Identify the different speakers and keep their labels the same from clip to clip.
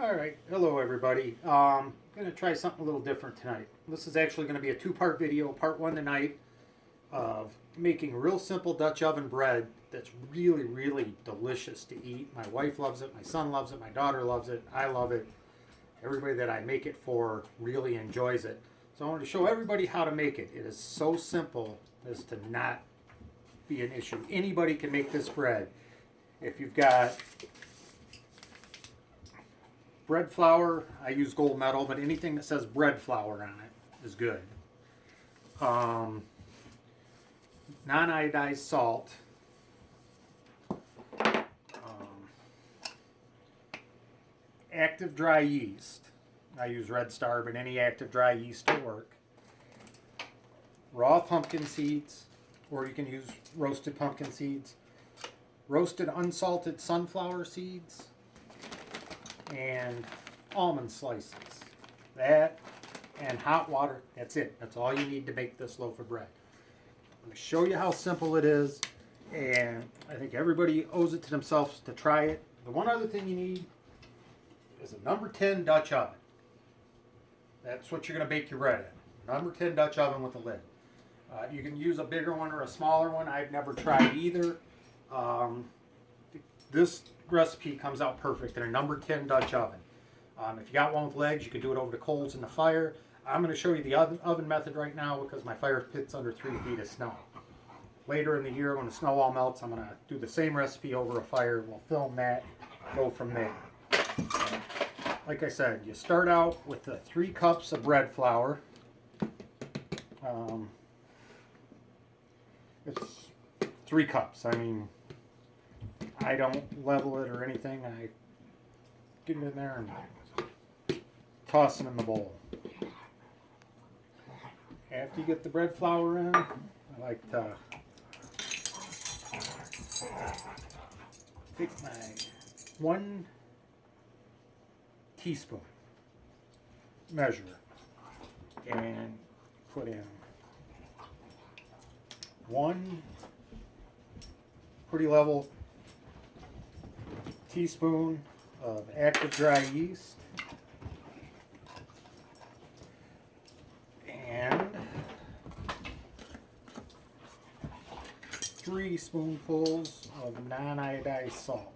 Speaker 1: Alright, hello everybody. I'm going to try something a little different tonight. This is actually going to be a two-part video. Part one tonight of making real simple Dutch oven bread that's really, really delicious to eat. My wife loves it, my son loves it, my daughter loves it, I love it. Everybody that I make it for really enjoys it. So I wanted to show everybody how to make it. It is so simple as to not be an issue. Anybody can make this bread. If you've got bread flour, I use gold medal, but anything that says bread flour on it is good. Non-iodized salt. Active dry yeast. I use Red Star, but any active dry yeast will work. Raw pumpkin seeds, or you can use roasted pumpkin seeds. Roasted unsalted sunflower seeds. And almond slices. That and hot water. That's it. That's all you need to make this loaf of bread. I'm going to show you how simple it is, and I think everybody owes it to themselves to try it. The one other thing you need is a number 10 Dutch oven. That's what you're going to bake your bread in. Number 10 Dutch oven with a lid. You can use a bigger one or a smaller one. I've never tried either. This recipe comes out perfect in a number 10 Dutch oven. If you got one with legs, you can do it over the coals in the fire. I'm going to show you the oven method right now because my fire pit's under 3 feet of snow. Later in the year when the snow all melts, I'm going to do the same recipe over a fire. We'll film that, go from there. Like I said, you start out with the 3 cups of bread flour. It's 3 cups. I mean, I don't level it or anything. I get it in there and toss them in the bowl. After you get the bread flour in, I like to take my 1 teaspoon measure and put in 1 pretty level teaspoon of active dry yeast and 3 spoonfuls of non-iodized salt.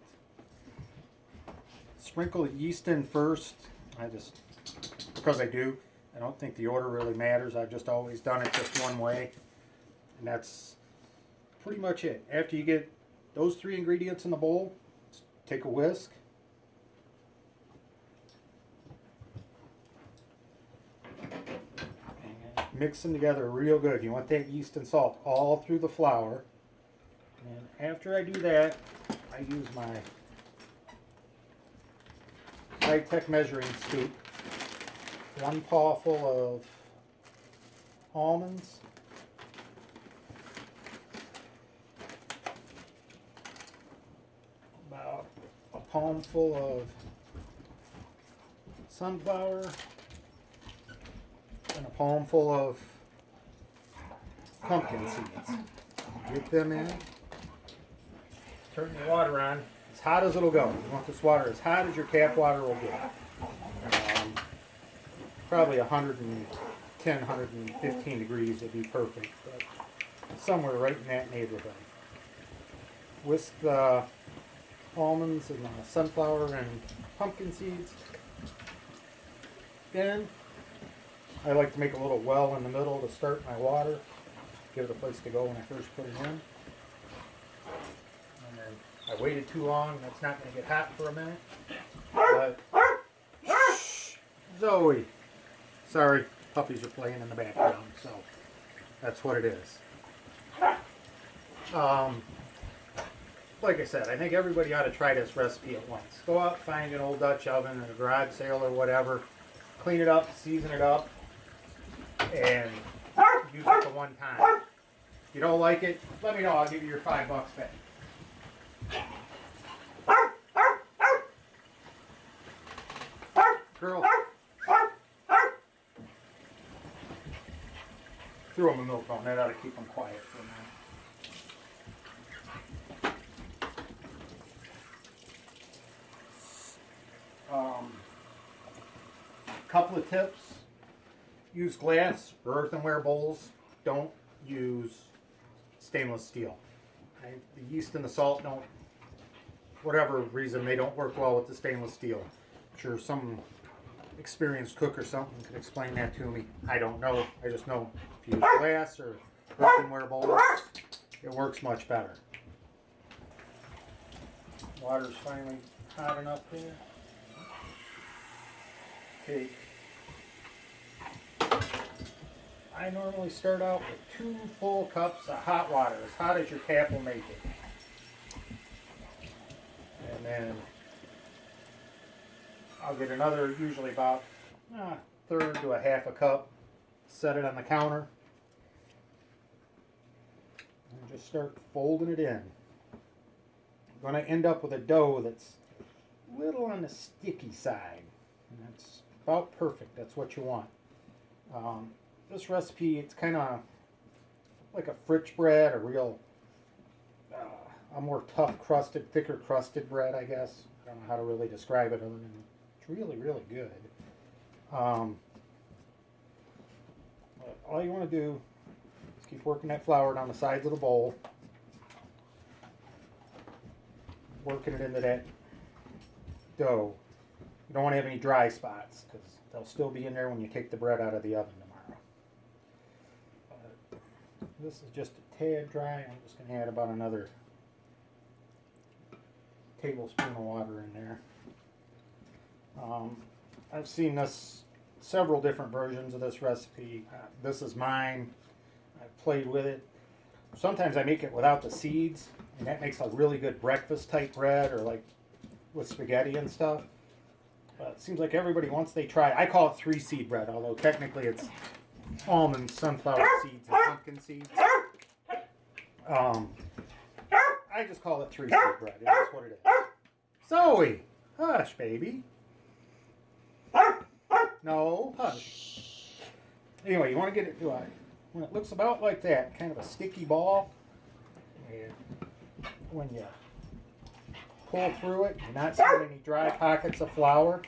Speaker 1: Sprinkle the yeast in first. Because I do. I don't think the order really matters. I've just always done it just one way. And that's pretty much it. After you get those 3 ingredients in the bowl, take a whisk. And mix them together real good. You want that yeast and salt all through the flour. And after I do that, I use my high-tech measuring scoop. 1 paw full of almonds. About a palm full of sunflower. And a palm full of pumpkin seeds. Get them in. Turn the water on as hot as it'll go. You want this water as hot as your tap water will get. Probably 110, 115 degrees would be perfect, but somewhere right in that neighborhood. Whisk the almonds and the sunflower and pumpkin seeds. Then I like to make a little well in the middle to start my water. Give it a place to go when I first put it in. And then I waited too long. That's not going to get hot for a minute. But shh, Zoe. Sorry, puppies are playing in the background, so that's what it is. Like I said, I think everybody ought to try this recipe at once. Go out, find an old Dutch oven at a garage sale or whatever, clean it up, season it up, and use it the one time. If you don't like it, let me know. I'll give you your $5 back. Girl. Threw them a milk bone. That ought to keep them quiet for a minute. couple of tips. Use glass or earthenware bowls. Don't use stainless steel. The yeast and the salt don't, whatever reason, they don't work well with the stainless steel. I'm sure some experienced cook or something could explain that to me. I don't know. I just know if you use glass or earthenware bowls, it works much better. Water's finally hot enough there. Take. I normally start out with 2 full cups of hot water, as hot as your tap will make it. And then I'll get another, usually about a third to a half a cup, set it on the counter, and just start folding it in. I'm going to end up with a dough that's a little on the sticky side, and that's about perfect. That's what you want. This recipe, it's kind of like a Fritch bread, a real, a more tough crusted, thicker crusted bread, I guess. I don't know how to really describe it other than it's really, really good. All you want to do is keep working that flour down the sides of the bowl, working it into that dough. You don't want to have any dry spots because they'll still be in there when you take the bread out of the oven tomorrow. This is just a tad dry. I'm just going to add about another tablespoon of water in there. I've seen this, several different versions of this recipe. This is mine. I've played with it. Sometimes I make it without the seeds, and that makes a really good breakfast type bread, or like with spaghetti and stuff. It seems like everybody, once they try, I call it 3-seed bread, although technically it's almonds, sunflower seeds, and pumpkin seeds. I just call it 3-seed bread. That's what it is. Zoe, hush, baby. No, hush. Anyway, you want to get it to when it looks about like that, kind of a sticky ball. And when you pull through it, you're not seeing any dry pockets of flour.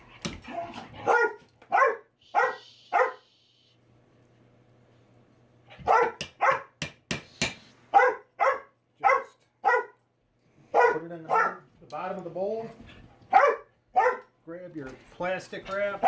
Speaker 1: Put it in the bottom of the bowl. Grab your plastic wrap.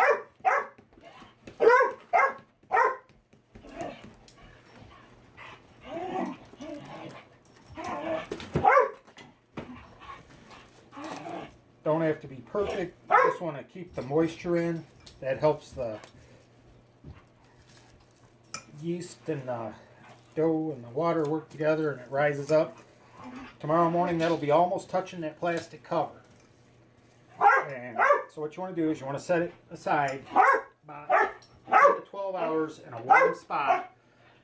Speaker 1: Don't have to be perfect. You just want to keep the moisture in. That helps the yeast and the dough and the water work together, and it rises up. Tomorrow morning that'll be almost touching that plastic cover. And so what you want to do is you want to set it aside about 10 to 12 hours in a warm spot.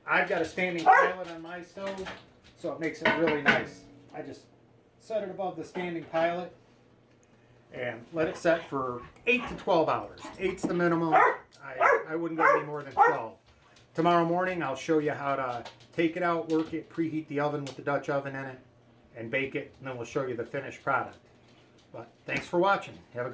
Speaker 1: I've got a standing pilot on my stove, so it makes it really nice. I just set it above the standing pilot and let it set for 8 to 12 hours. 8's the minimum. I wouldn't go any more than 12. Tomorrow morning I'll show you how to take it out, work it, preheat the oven with the Dutch oven in it, and bake it, and then we'll show you the finished product. But thanks for watching. Have a